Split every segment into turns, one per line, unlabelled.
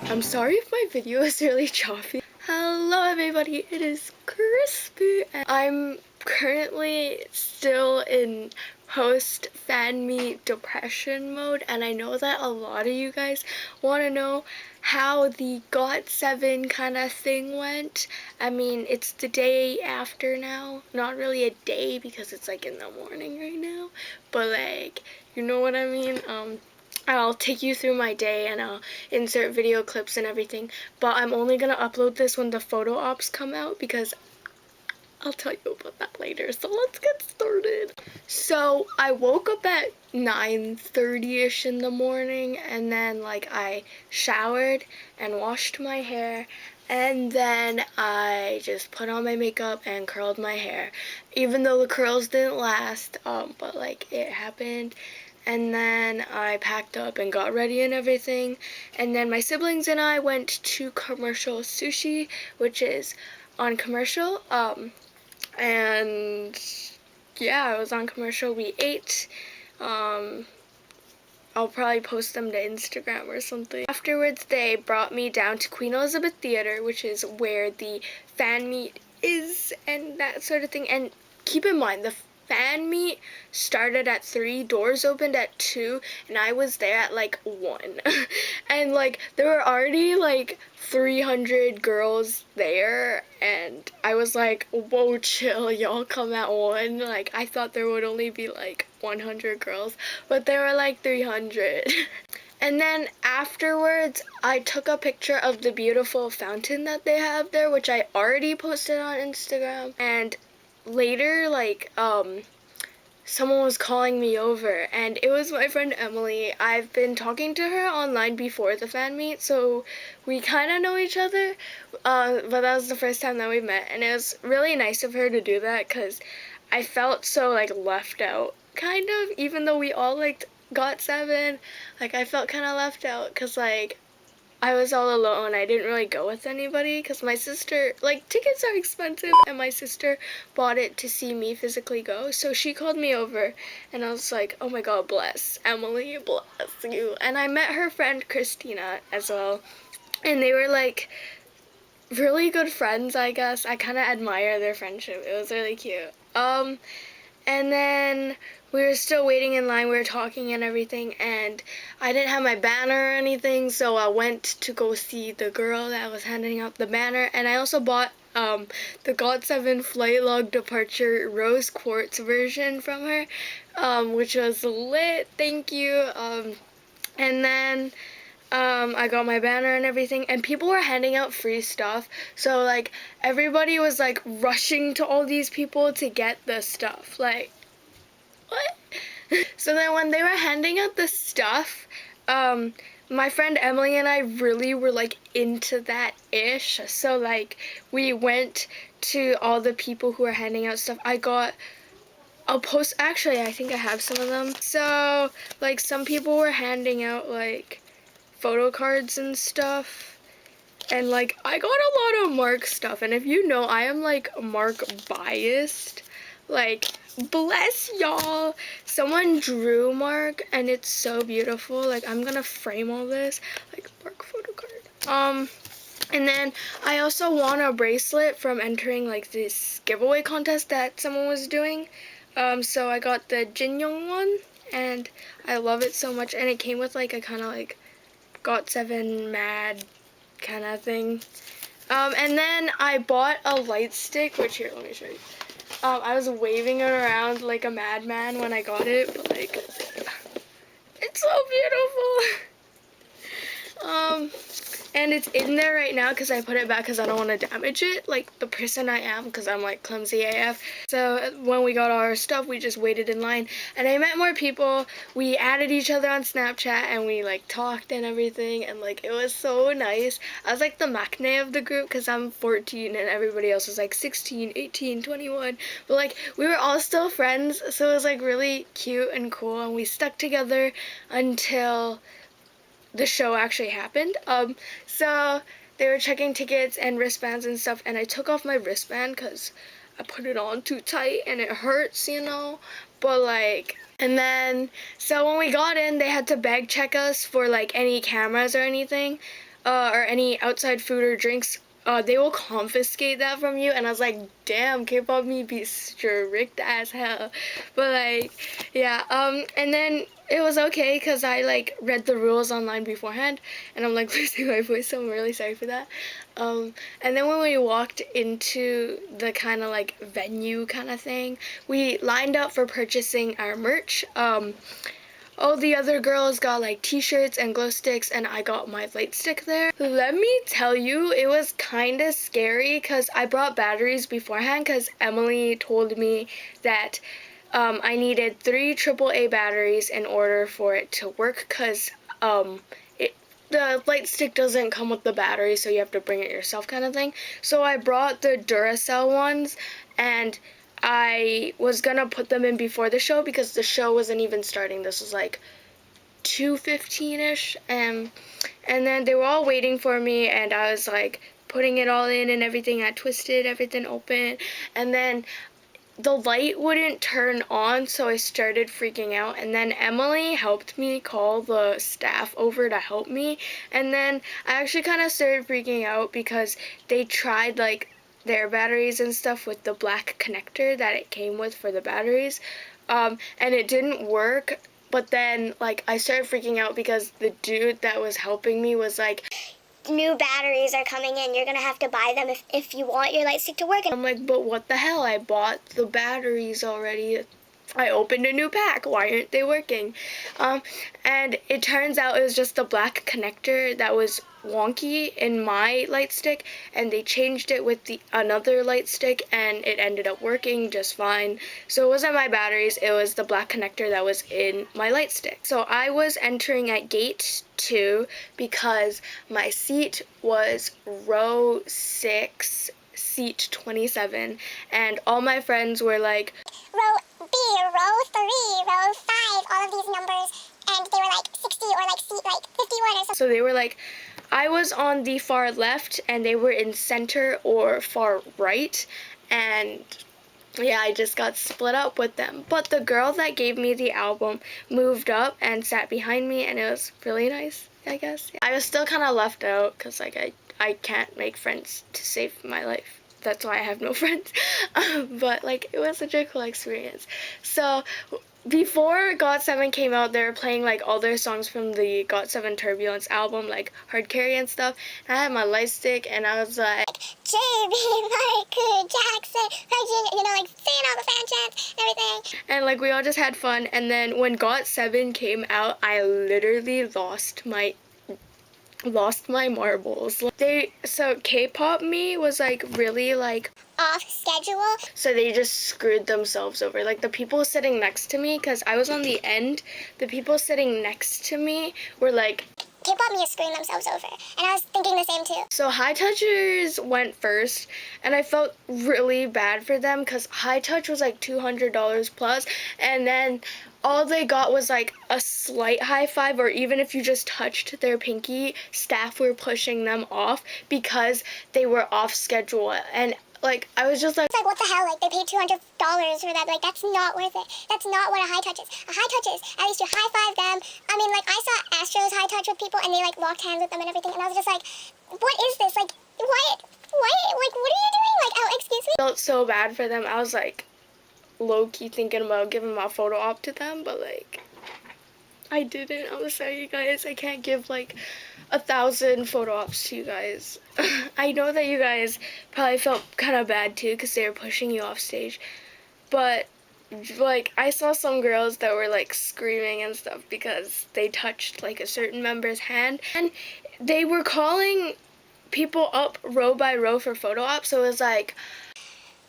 I'm sorry if my video is really choppy. Hello everybody, it is Crispy and I'm currently still in post Fanmeet depression mode, and I know that a lot of you guys want to know how the GOT7 kind of thing went. I mean, it's the day after now, not really a day because it's like in the morning right now, but like, you know what I mean. I'll take you through my day and I'll insert video clips and everything, but I'm only gonna upload this when the photo ops come out because I'll tell you about that later. So let's get started. So I woke up at 9:30ish in the morning, and then like I showered and washed my hair, and then I just put on my makeup and curled my hair, even though the curls didn't last, but like it happened. And then I packed up and got ready and everything. And then my siblings and I went to Commercial Sushi, which is on Commercial. And yeah, I was on Commercial. We ate. I'll probably post them to Instagram or something. Afterwards, they brought me down to Queen Elizabeth Theater, which is where the fan meet is and that sort of thing. And keep in mind, the fan meet started at 3, doors opened at 2, and I was there at like 1. And like there were already like 300 girls there, and I was like, whoa, chill, y'all come at 1. Like I thought there would only be like 100 girls, but there were like 300. And then afterwards, I took a picture of the beautiful fountain that they have there, which I already posted on Instagram. And later, like, someone was calling me over, and it was my friend Emily. I've been talking to her online before the fan meet, so we kind of know each other, but that was the first time that we met, and it was really nice of her to do that, because I felt so, like, left out, kind of, even though we all liked GOT7, like, I felt kind of left out, because, like, I was all alone. I didn't really go with anybody because my sister, like, tickets are expensive, and my sister bought it to see me physically go. So she called me over, and I was like, oh my god, bless Emily, bless you. And I met her friend Christina as well, and they were like really good friends, I guess. I kind of admire their friendship. It was really cute. And then we were still waiting in line, we were talking and everything, and I didn't have my banner or anything, so I went to go see the girl that was handing out the banner, and I also bought the GOT7 flight log departure rose quartz version from her, which was lit, thank you. And then I got my banner and everything, and people were handing out free stuff, so like everybody was like rushing to all these people to get the stuff, like what? So then when they were handing out the stuff, my friend Emily and I really were like into that ish, so like we went to all the people who were handing out stuff. I'll post, actually I think I have some of them. So like some people were handing out like photo cards and stuff, and like I got a lot of Mark stuff, and if you know, I am like Mark biased, like bless y'all. Someone drew Mark and it's so beautiful. Like I'm gonna frame all this like Mark photo card. And then I also won a bracelet from entering like this giveaway contest that someone was doing. So I got the Jinyoung one, and I love it so much, and it came with like a kind of like GOT7 mad kind of thing. And then I bought a light stick, which here, let me show you. I was waving it around like a madman when I got it, but like, so beautiful. And it's in there right now because I put it back because I don't want to damage it, like the person I am, because I'm like clumsy AF. So when we got all our stuff, we just waited in line, and I met more people. We added each other on Snapchat, and we like talked and everything, and like it was so nice. I was like the maknae of the group because I'm 14 and everybody else was like 16, 18, 21. But like we were all still friends, so it was like really cute and cool, and we stuck together until the show actually happened. So they were checking tickets and wristbands and stuff, and I took off my wristband because I put it on too tight and it hurts, you know. But like, and then so when we got in, they had to bag check us for like any cameras or anything, or any outside food or drinks. They will confiscate that from you, and I was like, damn, Kpop me be strict as hell. But like, yeah, and then it was okay because I like read the rules online beforehand, and I'm like losing my voice, so I'm really sorry for that. And then when we walked into the kind of like venue kind of thing, we lined up for purchasing our merch. All the other girls got like t-shirts and glow sticks, and I got my light stick there. Let me tell you, it was kind of scary because I brought batteries beforehand because Emily told me that I needed 3 AAA batteries in order for it to work because the light stick doesn't come with the battery, so you have to bring it yourself kind of thing. So I brought the Duracell ones, and I was gonna put them in before the show because the show wasn't even starting. This was like 2:15ish, and then they were all waiting for me, and I was like putting it all in and everything. I twisted everything open, and then the light wouldn't turn on, so I started freaking out, and then Emily helped me call the staff over to help me, and then I actually kind of started freaking out because they tried like their batteries and stuff with the black connector that it came with for the batteries, and it didn't work. But then like I started freaking out because the dude that was helping me was like, new batteries are coming in, you're gonna have to buy them if you want your light stick to work. And I'm like, but what the hell, I bought the batteries already. I opened a new pack, why aren't they working? And it turns out it was just the black connector that was wonky in my light stick, and they changed it with another light stick, and it ended up working just fine. So it wasn't my batteries, it was the black connector that was in my light stick. So I was entering at gate 2 because my seat was row 6, seat 27, and all my friends were like, row B, row 3, row 5, all of these numbers, and they were like 60 or like seat like 51 or something. So they were like, I was on the far left and they were in center or far right, and yeah, I just got split up with them. But the girl that gave me the album moved up and sat behind me, and it was really nice, I guess. I was still kind of left out because like I can't make friends to save my life. That's why I have no friends. But like it was such a cool experience. So before GOT7 came out, they were playing like all their songs from the GOT7 Turbulence album, like Hard Carry and stuff. And I had my light stick, and I was like, JB, Michael Jackson, you know, like saying all the fan chants and everything. And like we all just had fun. And then when GOT7 came out, I literally lost my marbles. So Kpop me was like really like off schedule, so they just screwed themselves over. Like the people sitting next to me, because I was on the end, the people sitting next to me were like, Kpop me is screwing themselves over, and I was thinking the same too. So High Touchers went first, and I felt really bad for them because High Touch was like $200 plus, and then all they got was like a slight high five, or even if you just touched their pinky, staff were pushing them off because they were off schedule. And like I was just like, what the hell, like they paid $200 for that, like that's not worth it. That's not what a high touch is. A high touch is at least you high five them. I mean, like I saw Astro's high touch with people and they like locked hands with them and everything, and I was just like, what is this? Like what, like what are you doing? Like, oh, excuse me. I felt so bad for them. I was like low-key thinking about giving my photo op to them, but like I didn't. I'm sorry, you guys. I can't give like 1,000 photo ops to you guys. I know that you guys probably felt kind of bad too because they were pushing you off stage, but like, I saw some girls that were, like, screaming and stuff because they touched, like, a certain member's hand. And they were calling people up row by row for photo ops, so it was like,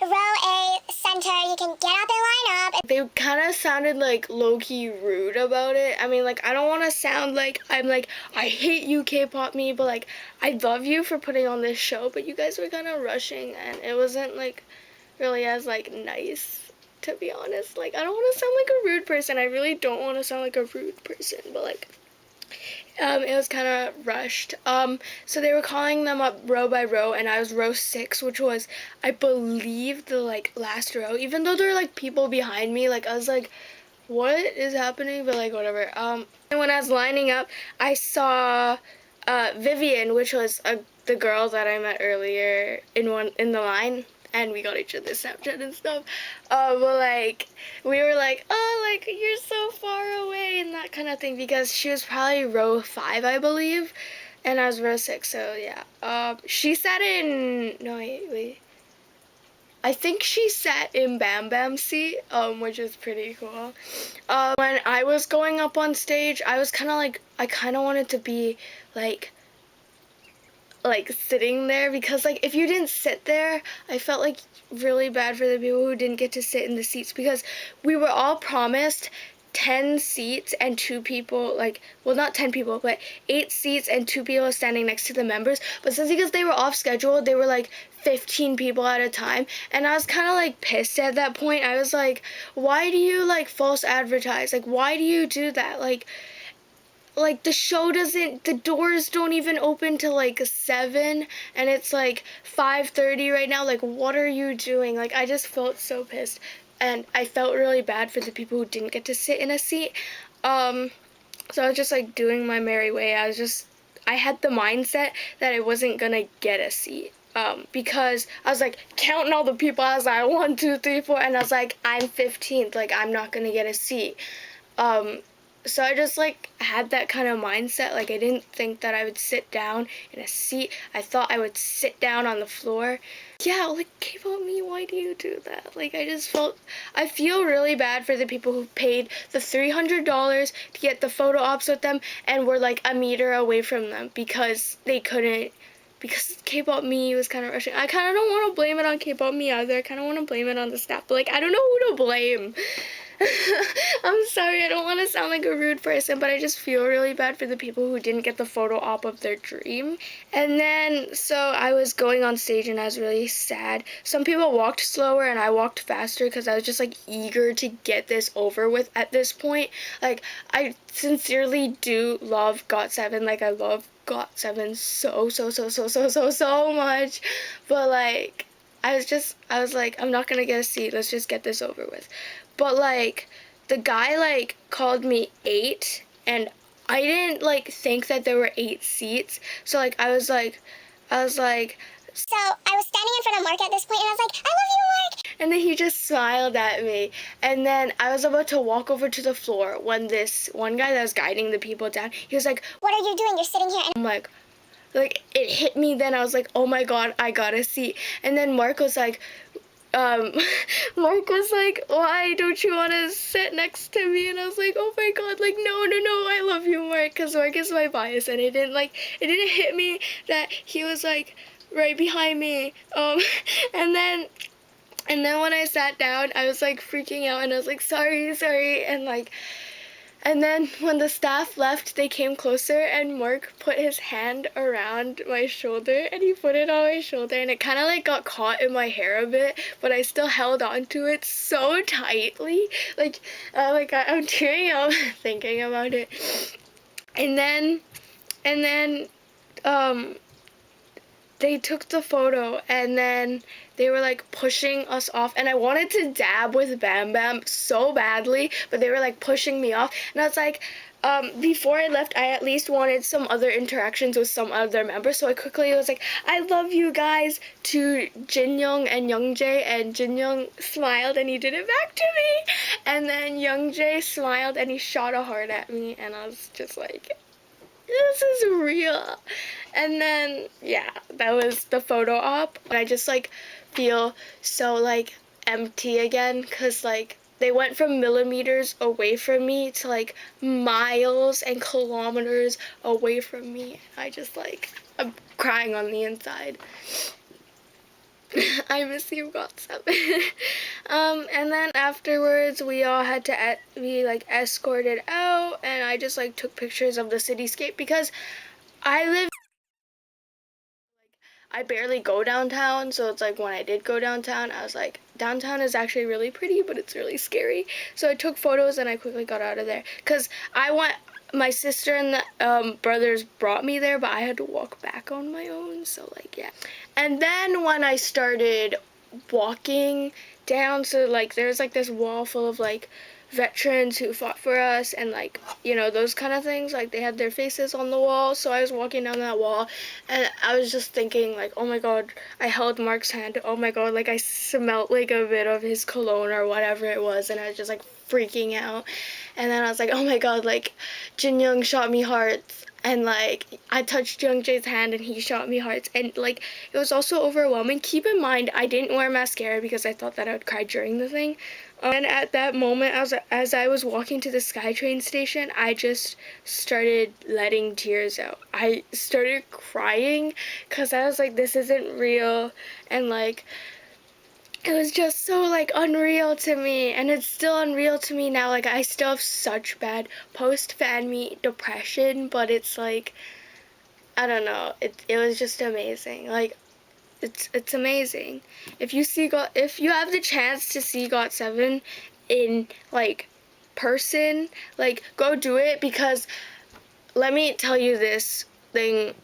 row A, center, you can get out there, line up.
They kind of sounded, like, low-key rude about it. I mean, like, I don't want to sound like I'm like, I hate you, K-pop me, but, like, I love you for putting on this show, but you guys were kind of rushing, and it wasn't, like, really as, like, nice, to be honest. Like, I don't want to sound like a rude person. I really don't want to sound like a rude person, but, like, it was kind of rushed. So they were calling them up row by row, and I was row 6, which was, I believe, the, like, last row. Even though there were, like, people behind me, like, I was like, what is happening? But, like, whatever. And when I was lining up, I saw Vivian, which was the girl that I met earlier in the line. And we got each other's Snapchat and stuff. But, like, we were like, oh, like, you're so far away and that kind of thing. Because she was probably row 5, I believe. And I was row 6, so, yeah. She sat in, no, wait. I think she sat in Bam Bam's seat, which is pretty cool. When I was going up on stage, I was kind of like, I kind of wanted to be, like, sitting there, because, like, if you didn't sit there, I felt, like, really bad for the people who didn't get to sit in the seats, because we were all promised 10 seats and 2 people, like, well, not 10 people, but 8 seats and 2 people standing next to the members. But since, because they were off schedule, they were, like, 15 people at a time, and I was kind of, like, pissed at that point. I was like, why do you, like, false advertise? Like, why do you do that? Like, the show doesn't, the doors don't even open till, like, 7, and it's, like, 5:30 right now. Like, what are you doing? Like, I just felt so pissed, and I felt really bad for the people who didn't get to sit in a seat. So I was just, like, doing my merry way. I had the mindset that I wasn't gonna get a seat. Because I was, like, counting all the people. I was like, 1, 2, 3, 4, and I was like, I'm 15th. Like, I'm not gonna get a seat. So I just, like, had that kind of mindset. Like, I didn't think that I would sit down in a seat. I thought I would sit down on the floor. Yeah, like, Kpop me, why do you do that? Like, I feel really bad for the people who paid the $300 to get the photo ops with them and were, like, a meter away from them because they couldn't, because Kpop me was kind of rushing. I kind of don't want to blame it on Kpop me either. I kind of want to blame it on the staff, but, like, I don't know who to blame. I'm sorry, I don't want to sound like a rude person, but I just feel really bad for the people who didn't get the photo op of their dream. And then, so I was going on stage and I was really sad. Some people walked slower and I walked faster because I was just, like, eager to get this over with at this point. Like, I sincerely do love GOT7. Like, I love GOT7 so much. But, like, I was like, I'm not gonna get a seat, let's just get this over with. But, like, the guy, like, called me 8, and I didn't, like, think that there were 8 seats. So, like, I was like,
So I was standing in front of Mark at this point, and I was like, I love you, Mark.
And then he just smiled at me. And then I was about to walk over to the floor when this one guy that was guiding the people down, he was like,
what are you doing? You're sitting here. And
I'm like, it hit me then. I was like, oh my god, I got a seat. And then Mark was like, why don't you want to sit next to me? And I was like, oh my god, like, no, I love you, Mark, because Mark is my bias. And it didn't hit me that he was, like, right behind me. And then when I sat down, I was, like, freaking out, and I was like, sorry, and then when the staff left, they came closer, and Mark put his hand around my shoulder, and he put it on my shoulder, and it kind of, like, got caught in my hair a bit, but I still held on to it so tightly. Like, I'm tearing up thinking about it. And then, they took the photo, and then they were, like, pushing us off, and I wanted to dab with Bam Bam so badly, but they were, like, pushing me off, and I was like, before I left, I at least wanted some other interactions with some other members, so I quickly was like, I love you guys, to Jinyoung and Youngjae, and Jinyoung smiled, and he did it back to me, and then Youngjae smiled, and he shot a heart at me, and I was just like, this is real. And then, yeah, that was the photo op. And I just, like, feel so, like, empty again, because, like, they went from millimeters away from me to like miles and kilometers away from me. And I just like, I'm crying on the inside. I miss you, GOT7. And then afterwards we all had to be like escorted out, and I just like took pictures of the cityscape because I barely go downtown, so it's like when I did go downtown, I was like, downtown is actually really pretty, but it's really scary. So I took photos and I quickly got out of there because my sister and the brothers brought me there, but I had to walk back on my own, so like, yeah. And then when I started walking down, so like there's like this wall full of like veterans who fought for us and like, you know, those kind of things, like they had their faces on the wall. So I was walking down that wall and I was just thinking like, oh my god, I held Mark's hand, oh my god, like I smelled like a bit of his cologne or whatever it was, and I was just like freaking out. And then I was like, oh my god, like Jin Young shot me hearts, and like I touched Young Jae's hand and he shot me hearts, and like it was also overwhelming. Keep in mind, I didn't wear mascara because I thought that I would cry during the thing. And at that moment, as I was walking to the SkyTrain station, I just started letting tears out. I started crying because I was like, this isn't real, and like it was just so like unreal to me, and it's still unreal to me now. Like I still have such bad post-Fanmeet depression, but it's like, I don't know, it was just amazing. Like it's amazing. If you have the chance to see GOT7 in like person, like go do it, because let me tell you this thing.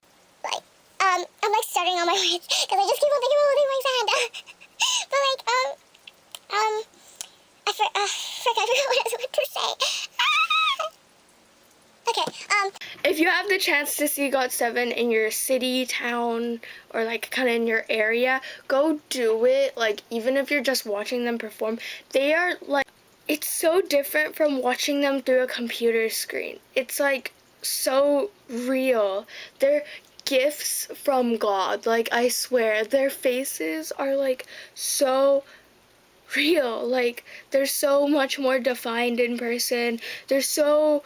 Like, I'm like stuttering on my words because I just keep on thinking about holding my hand. But like, I forgot what I was about to say. Okay,
if you have the chance to see GOT7 in your city, town, or like kind of in your area, go do it. Like even if you're just watching them perform, they are like, it's so different from watching them through a computer screen. It's like so real. They're gifts from God. Like I swear, their faces are like so real. Like they're so much more defined in person. They're so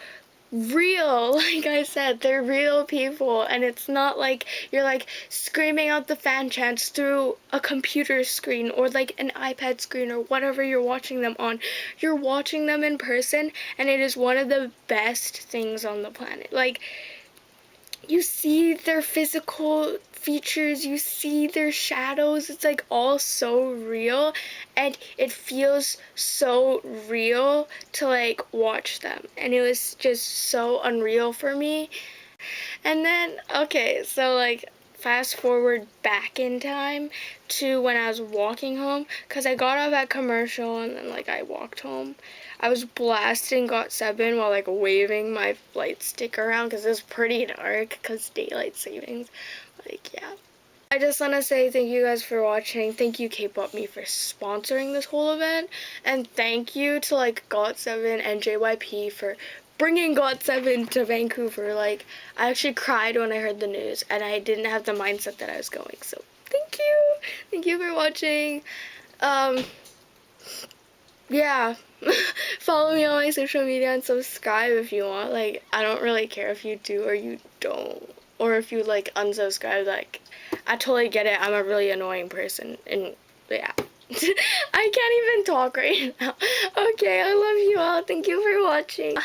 real. Like I said, they're real people, and it's not like you're like screaming out the fan chants through a computer screen or like an iPad screen or whatever you're watching them on. You're watching them in person, and it is one of the best things on the planet. Like you see their physical features, you see their shadows, it's like all so real, and it feels so real to like watch them, and it was just so unreal for me. And then, okay, so like fast forward back in time to when I was walking home, because I got off at Commercial and then like I walked home. I was blasting GOT7 while like waving my light stick around because it was pretty dark because daylight savings. Like, yeah. I just want to say thank you guys for watching. Thank you Kpop Me for sponsoring this whole event, and thank you to like GOT7 and JYP for bringing GOT7 to Vancouver. Like I actually cried when I heard the news, and I didn't have the mindset that I was going. So thank you for watching. Yeah. Follow me on my social media and subscribe if you want. Like I don't really care if you do or you don't, or if you like unsubscribe. Like I totally get it. I'm a really annoying person, and yeah. I can't even talk right now. Okay, I love you all. Thank you for watching. Bye.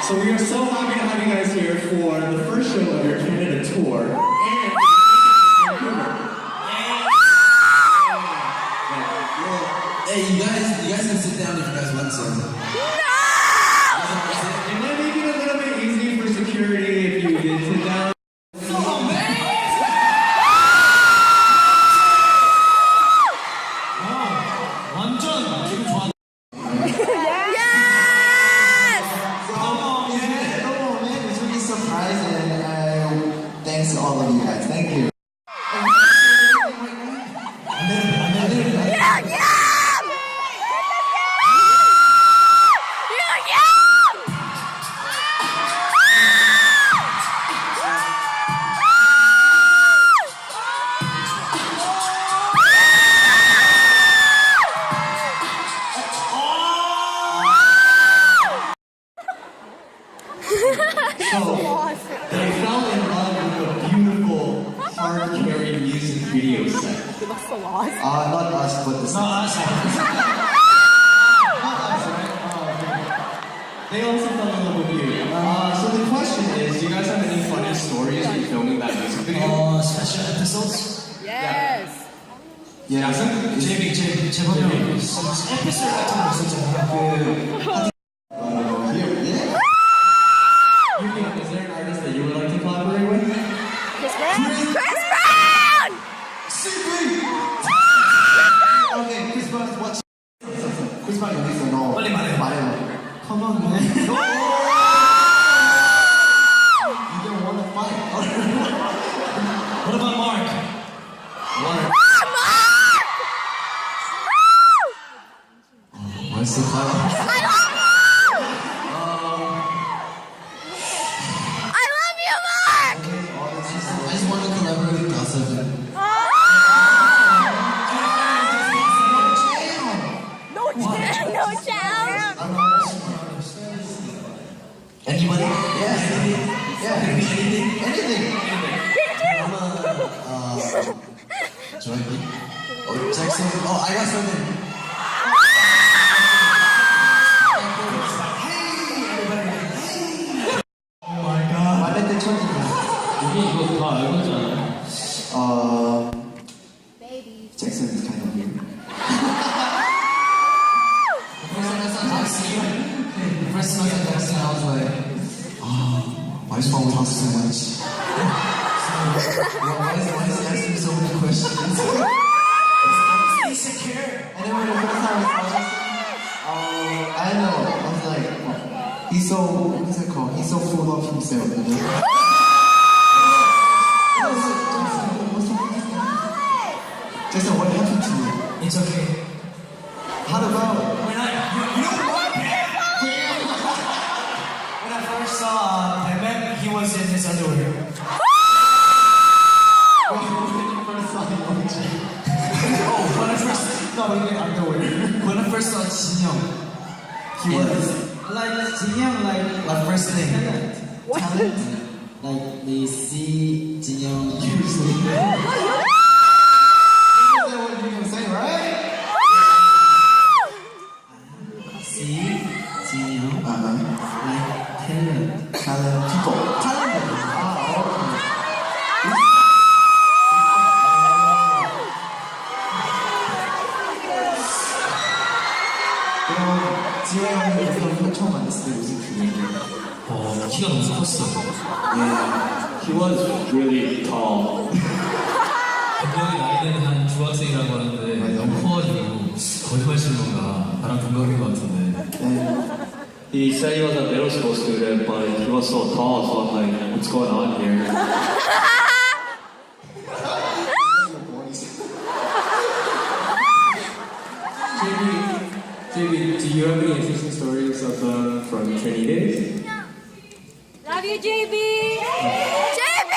So we are so happy to have you guys here for the first show of your Canada tour. And Vancouver.
Hey, you guys can sit down if you guys want to.
It might make it a little bit easy for security if you did sit down.
Thanks to all of you guys. Thank you.
They fell in love with a beautiful, hard-carrying music video set.
Not us, but the
They also fell in love with you. So the question is, do you guys have any funny stories in filming that music video?
special episodes?
Yes.
Yeah, 제목이 에피소드 같은 거 있었잖아요.
Is there an artist that you would like to collaborate with?
Chris Brown!
Simply! Okay, come on, man. You don't want to fight. What about Mark? Why so silent?
I love you, Mark!
I just want to collaborate with GOT7.
No chance.
Anybody? Yeah, anything. Yeah, anything. Join me. Oh, Jackson. Oh, I got something. Hey, everybody. Hey. Oh my God. Why did they charge me?
우리 이거 다 알고 있잖아요.
Jackson is kind of weird. The first time I saw Jackson, I was like, oh, why is wrong with us so much? Why is he asking me so many questions? He's insecure. And then when the first time I saw Jackson, I know, I was like, he's so, what's it called? He's so full of himself, you know? Jackson, what happened to you?
It's okay.
How about?
When I first saw Batman, he was in his underwear.
When I first saw Jinyoung, he was
Like Jinyoung,
my first thing. Talent.
like they see Jinyoung.
Usually. You know what you're gonna say, right?
See Jinyoung like talent.
Talent people. Talent. 지호 형이 여기 처음 만났을 때 무슨 기분이에요?
키가 너무 컸어.
He was really tall.
분명히 나이는 한 중학생이라고 하는데 너무 커가지고 거짓말 치는 건가? 나랑 동갑인 것 같은데.
He said he was a middle school student, but he was so tall, so I'm like, what's going on here? JB, do you have any interesting stories from training days?
Love you, JB. JB.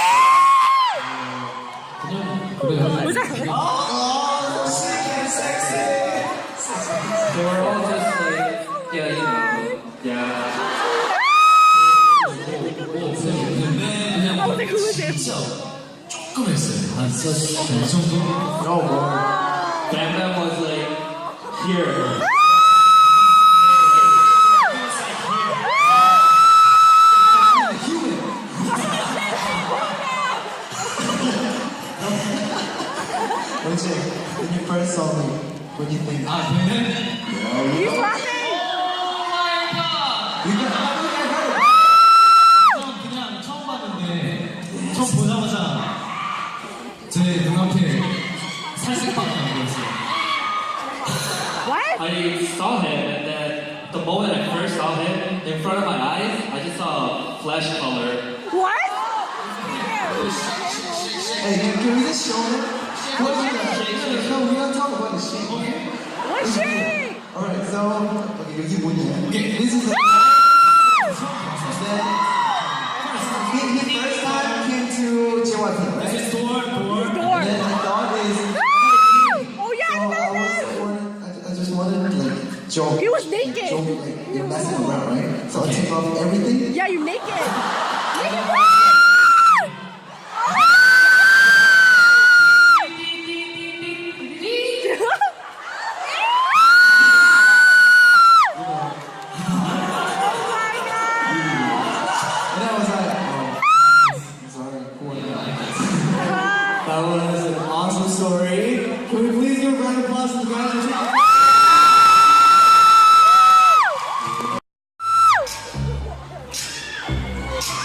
They were all just like, yeah, you know, yeah.
진짜 조금 했어요. 한 이 정도?
No, bro. That was like, here.
When you first saw me, what do you think?
아, 걔는?
He's laughing.
그냥 처음 봤는데 처음 보자마자 제 눈앞에 살색밖에 안 보였어요.
What?
I saw him, and then the moment I first saw him, in front of my eyes, I just saw flesh color.
What?
Hey, can we just show them? What is that? No, we don't talk about the shape.
What shade?
Alright, so, okay, 여기 뭐냐?
Okay.
This is a... He first time came to Jiwatin, right?
Just door.
And then I thought is...
Oh yeah, I remember.
I just wanted to like joke.
He was naked.
Joke, like, you're messing around, right? So I take off everything.
Yeah, you naked.
And I was like, oh, sorry, cool. That was an awesome story. Can we please give a round of applause to the guys who took the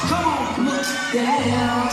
Come on, look down.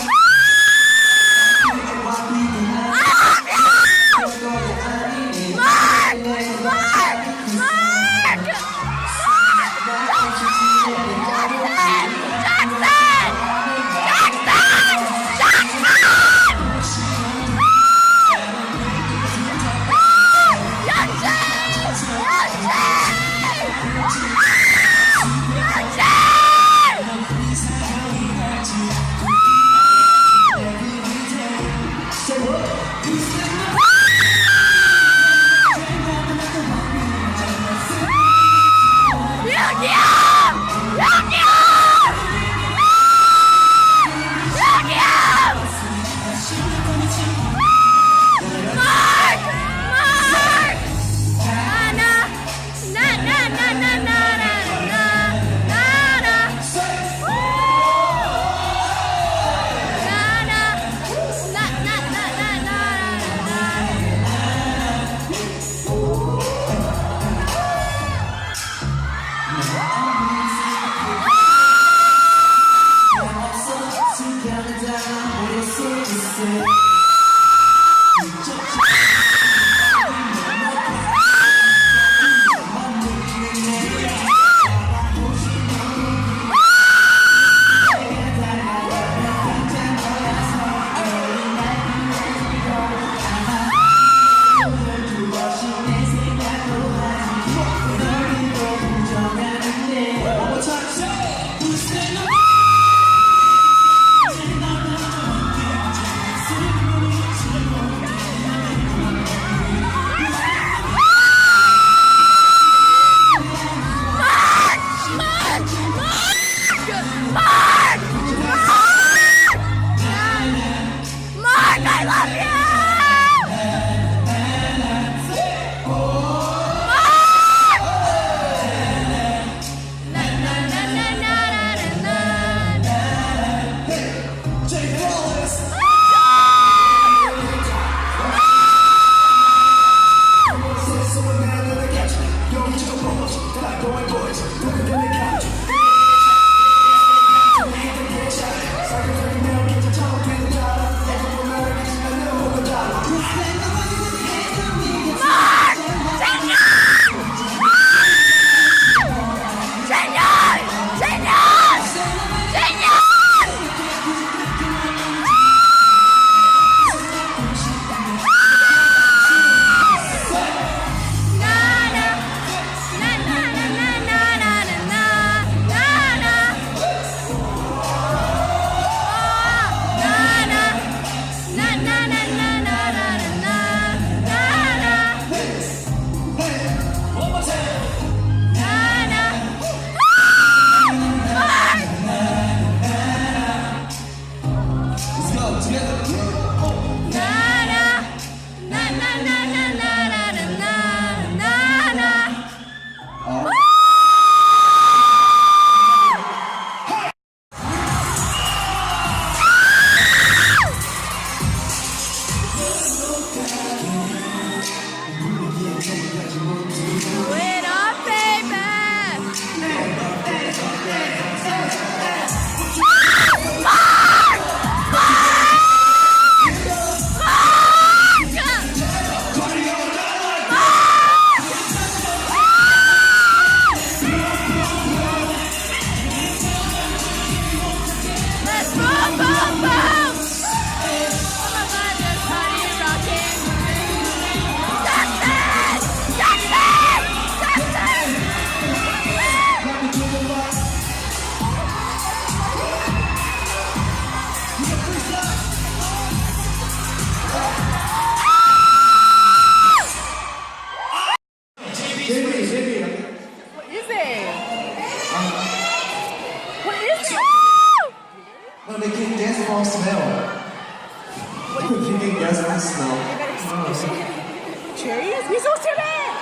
serious? He's so serious!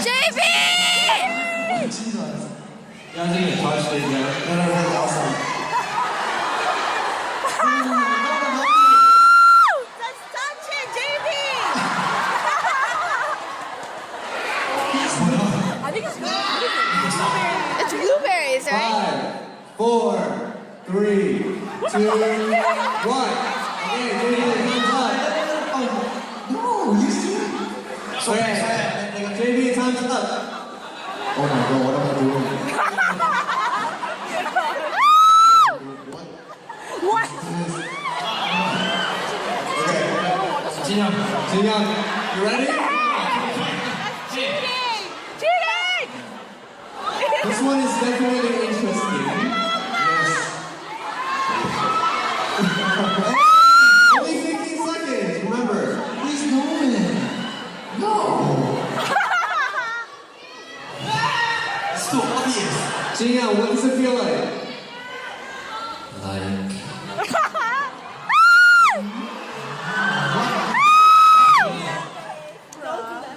JB!
Jesus.
You guys didn't touch it yet.
No, that's awesome.
Let's touch it, JB! I think it's good.
It's blueberries, right?
5, 4, 3, 2, 1. Okay, JB, time's up.
No, you see it?
Okay, JB, time's up.
Oh my god, what am I doing?
What?
진영.
Jinyoung, you ready?
Cheating!
This one is definitely interesting. Only 15 seconds, remember.
Please no man. No.
It's too obvious.
Jinyoung, what does it feel like?
Like.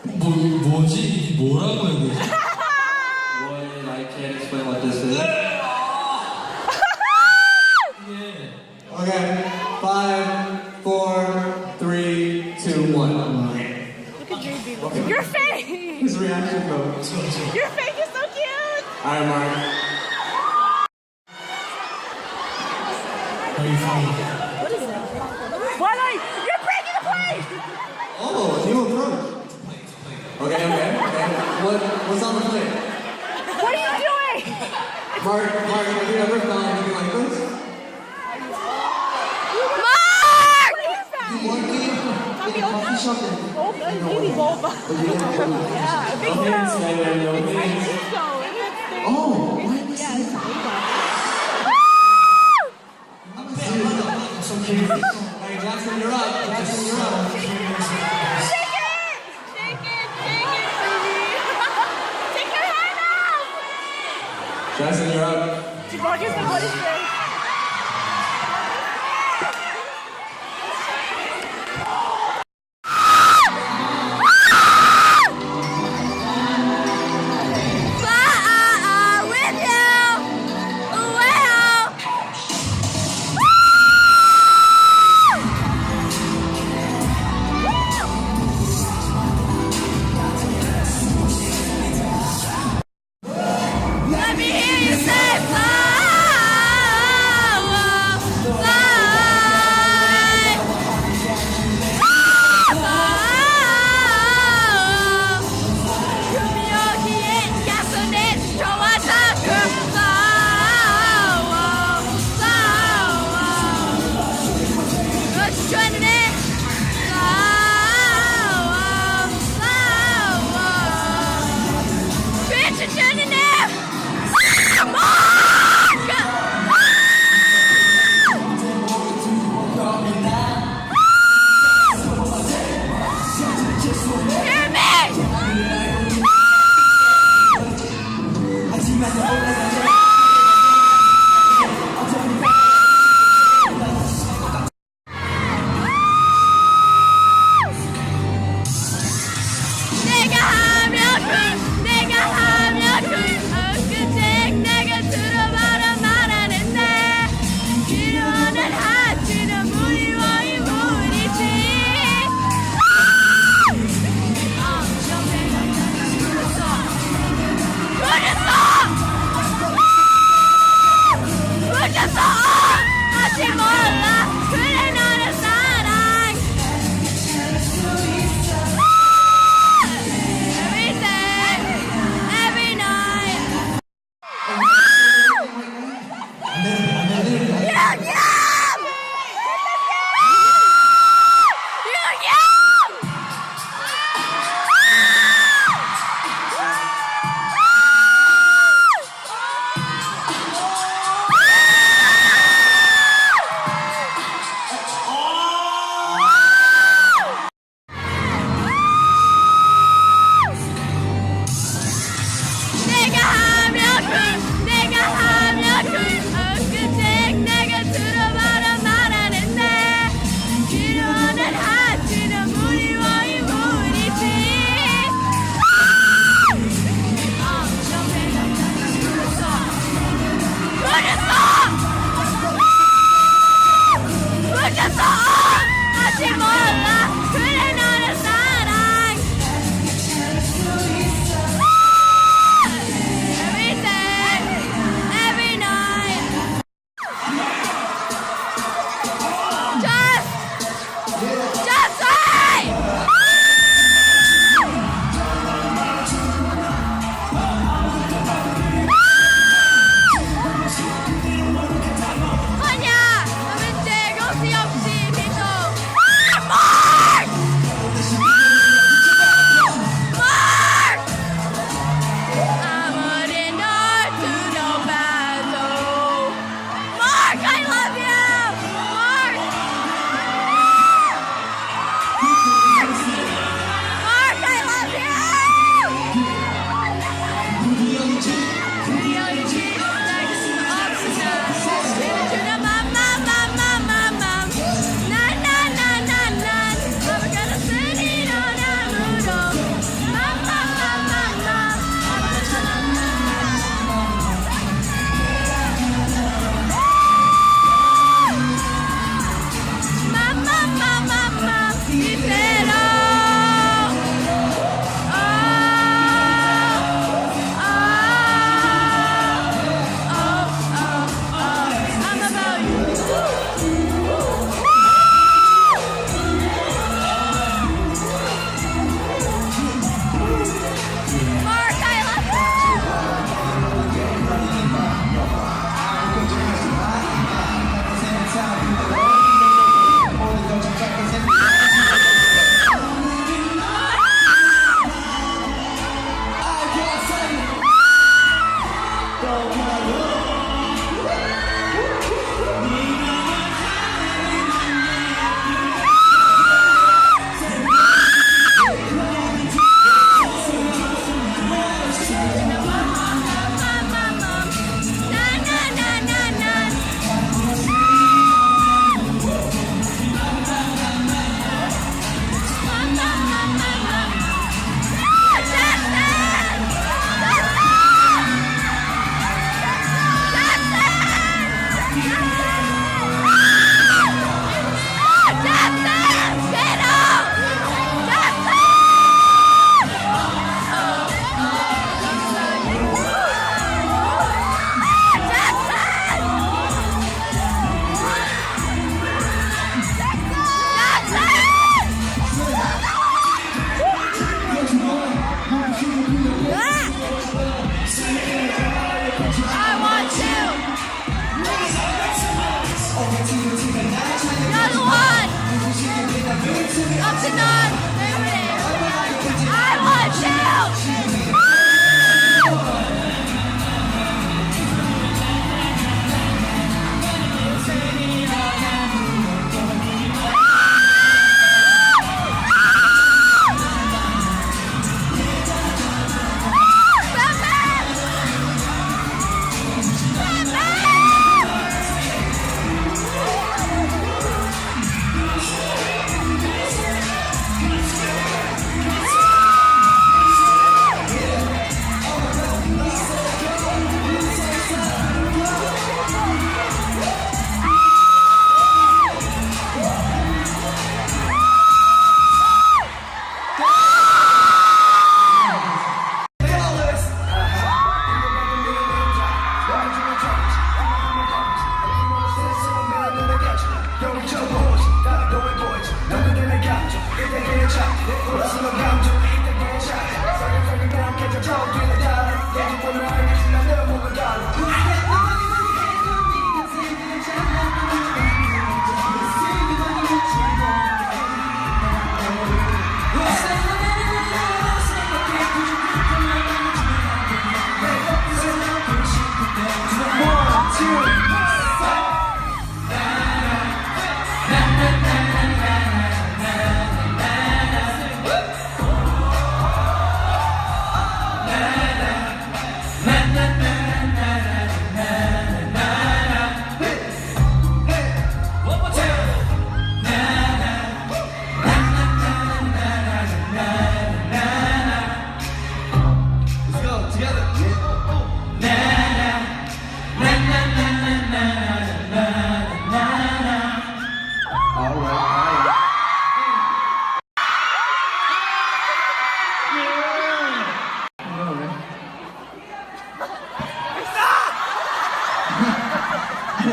뭐지? 이게 뭐라고 해야 되지? Well, I can't explain what this is. 이게
Okay, 5, 4, 3, 2, 1.
Look at JB. Your face!
His reaction though.
Your face is so cute!
Alright, Mark.
Are you funny?
What is that? What are you? You're breaking the plate!
Oh, Game of Thrones. Okay. What's on the plate?
What are you doing?
Mark, have you ever felt anything like this?
Mark!
What is that?
You want me in a coffee shop and
Boba? Maybe Boba. Yeah, I think
No hints,
so.
man, no
I
hints.
think so.
oh, why am I
Yeah,
saying
it's
that?
Boba.
Alright, Jackson, you're up.
Shake it! Shake it, baby! Take your hand off!
Jackson, you're up.
Marcus, what is this?
Let me hear you say fly.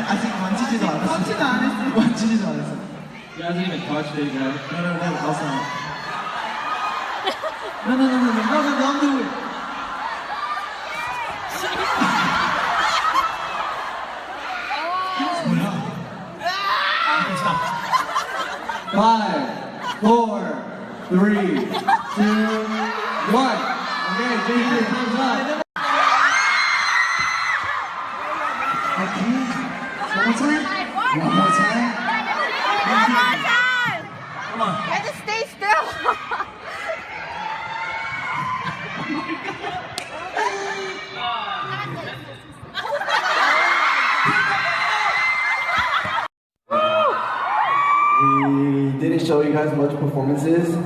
아직 만지지도 않았어. 만지지도 않았어.
You guys didn't even touch it, guys.
No, that's awesome. No, don't do it. Five, four, three, two, one. Okay, JJ, time's up. Okay. One more time. One more time.
One more time! Come on. You have to stay still.
We didn't show you guys much performances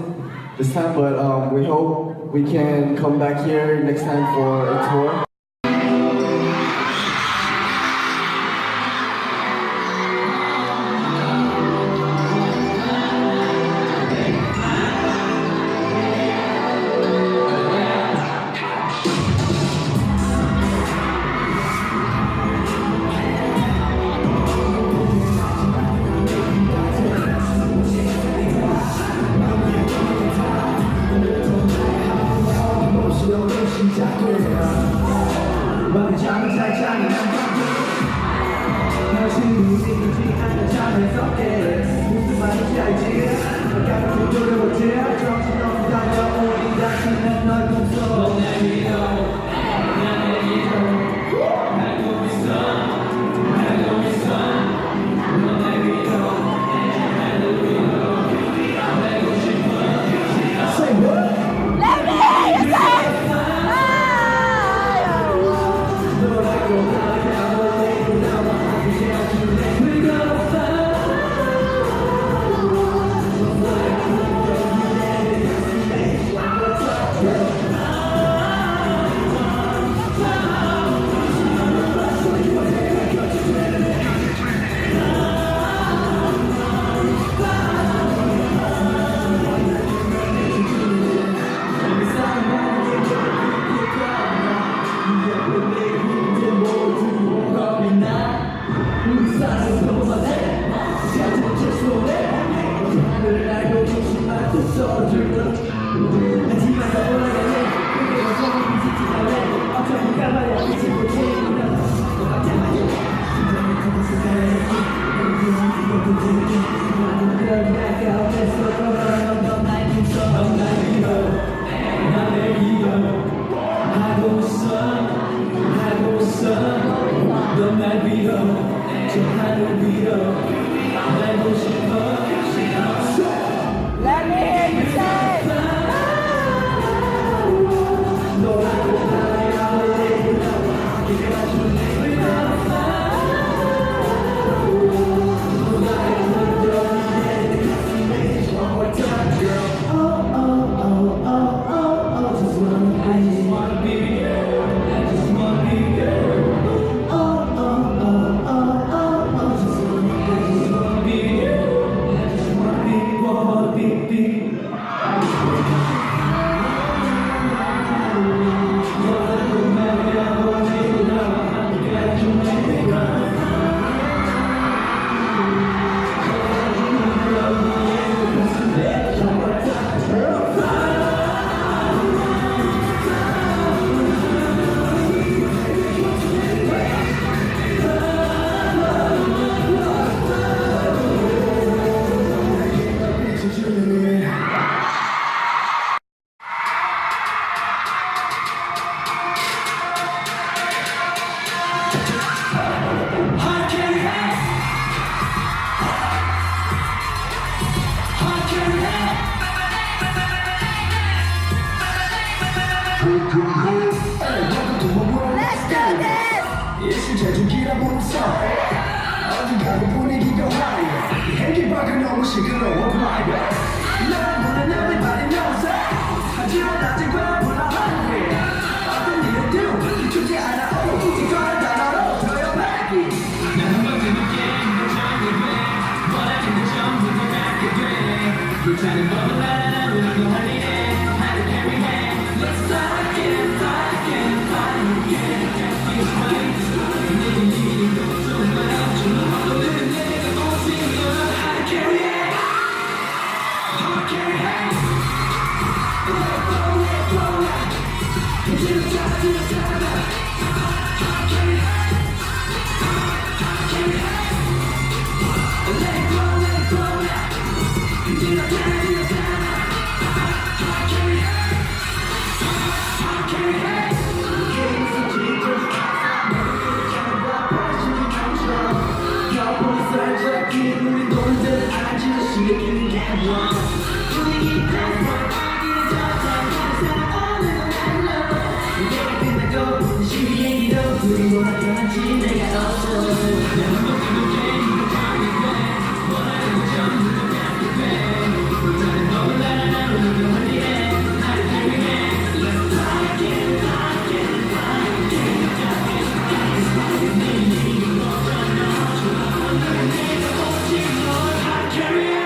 this time, but we hope we can come back here next time for a tour.
시끄러워 private 난 모르는 everybody knows it 하지만 아직은 몰라 hungry 어떤 일을 do 주지 않아 이걸 단어로 표현하기 난 버티는 게임도 정리돼 원하는 게 전부 다 갖게 돼 불타는 법은 나를 우리도 할 일에 하루 carry Let's fly again, fly again, fly again It's right 내게 일이 더 정말 아주 오늘은 내가 오시면 하루 carry 하루 carry Let it flow, let it flow 이제는 다 들었잖아 하루 carry 하루 carry Let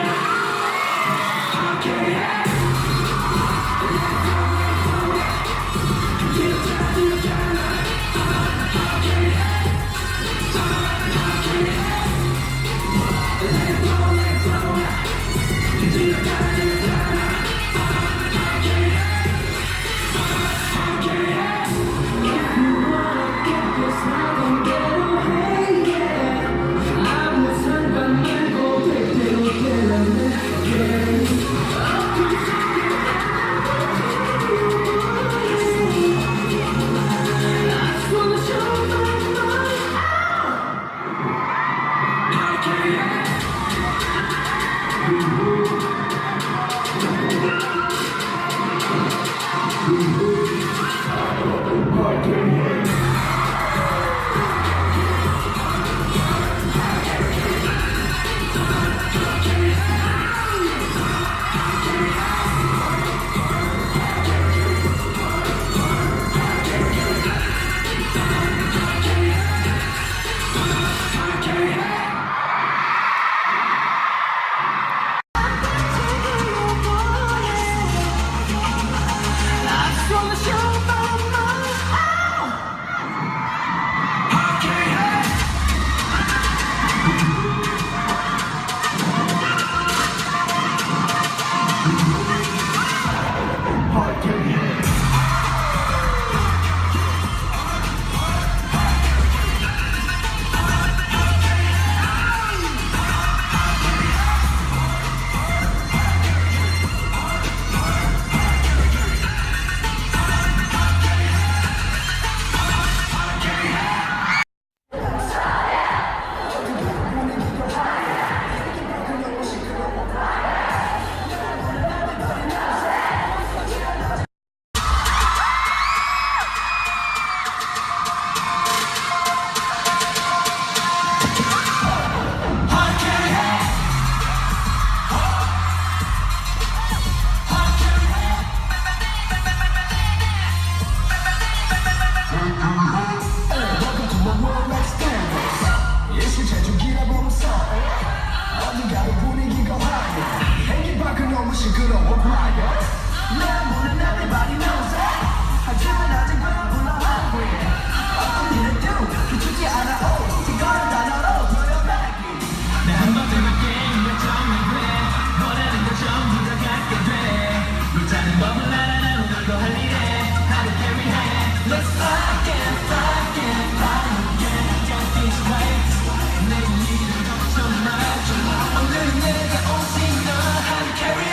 it flow, let it flow 이제는 다 들었잖아 하루 carry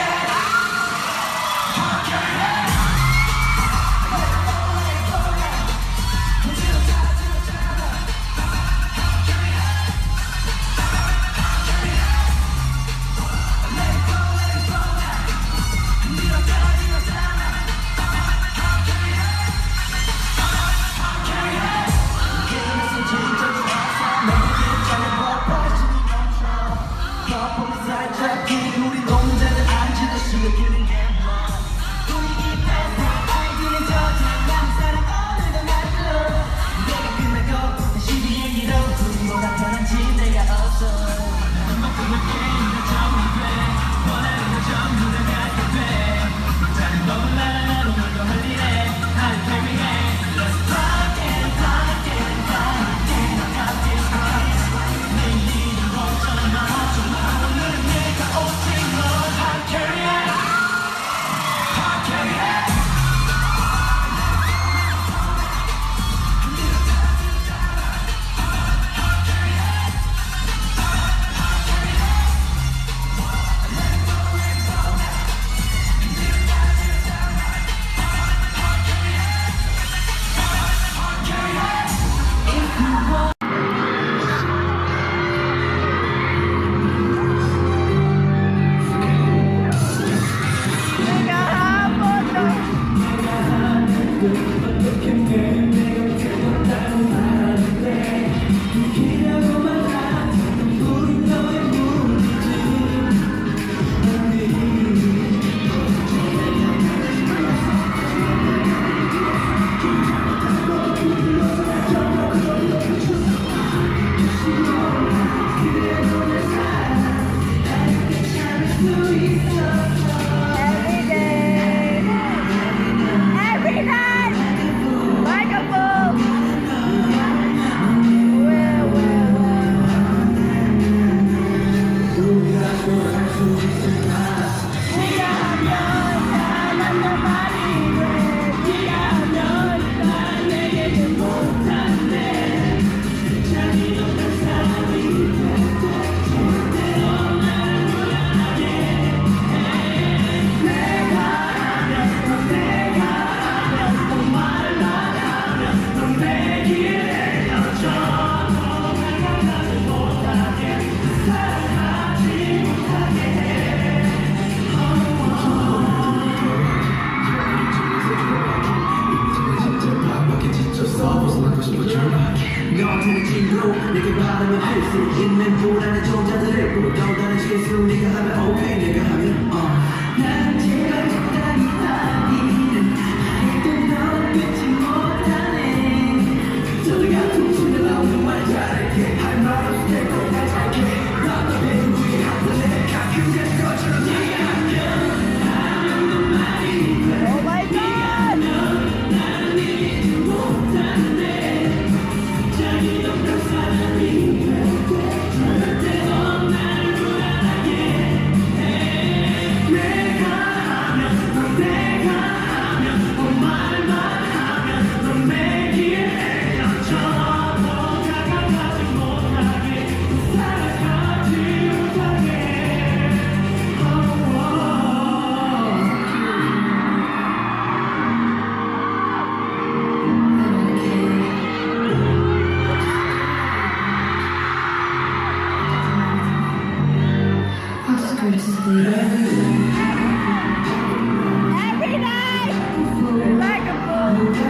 너한테는 진로 내게 바라면 필수 있는 불안한 존재들을 또 다른 실수 네가 하면 오케이 내가 하면 난 제가 적당히 하기는 아직도 널 잊지 못하네 소리가 퉁치면 나오는 말 잘할게 할 말 없을 때 꼭 날 잘게 나도 배우기 한번에 가끔 된 것처럼 네가 하면 넌 말이 돼
Oh my god!
나는 잊지 못하는데
Every night! Like a fool!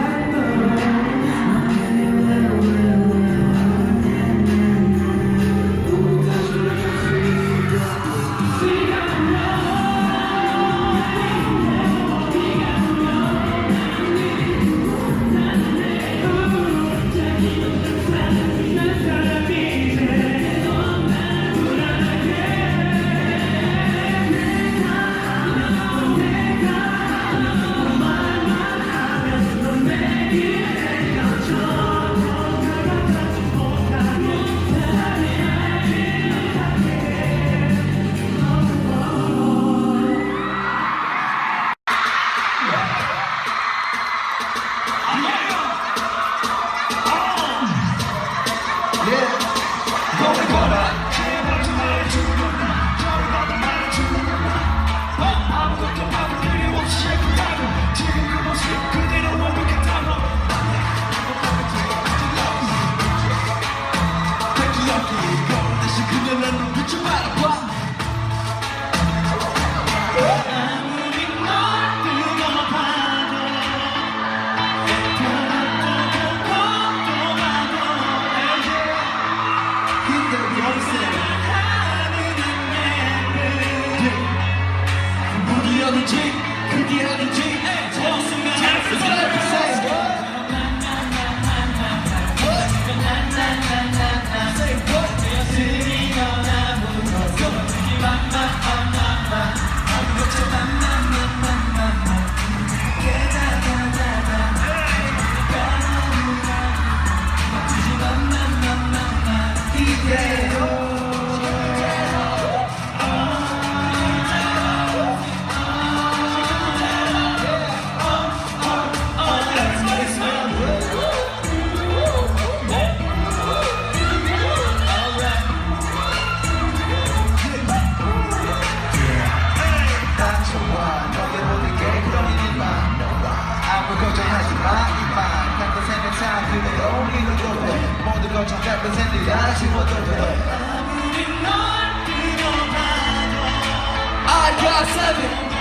I got 7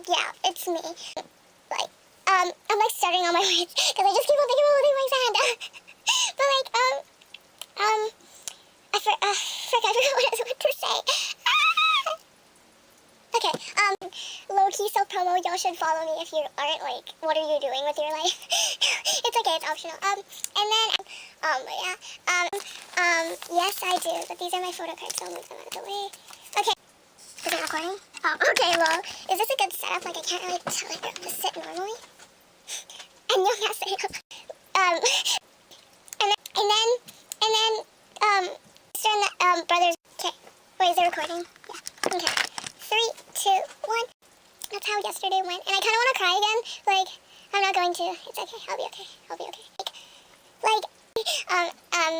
Yeah, it's me. Like, I'm like stuttering on my words because I just keep on thinking about holding my hand. But like, follow me if you aren't, like, what are you doing with your life? It's okay, it's optional. And then, yeah, yes, I do, but these are my photo cards, so I'll move them out of the way. Okay, is it recording? Oh, okay, well, is this a good setup? Like, I can't really tell if I have to sit normally. 안녕하세요. Sister and brothers. Okay, wait, is it recording? Yeah. Okay, 3, 2, 1. That's how yesterday went, and I kind of want to cry again. Like, I'm not going to. It's okay. I'll be okay. I'll be okay. Like,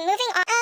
moving on.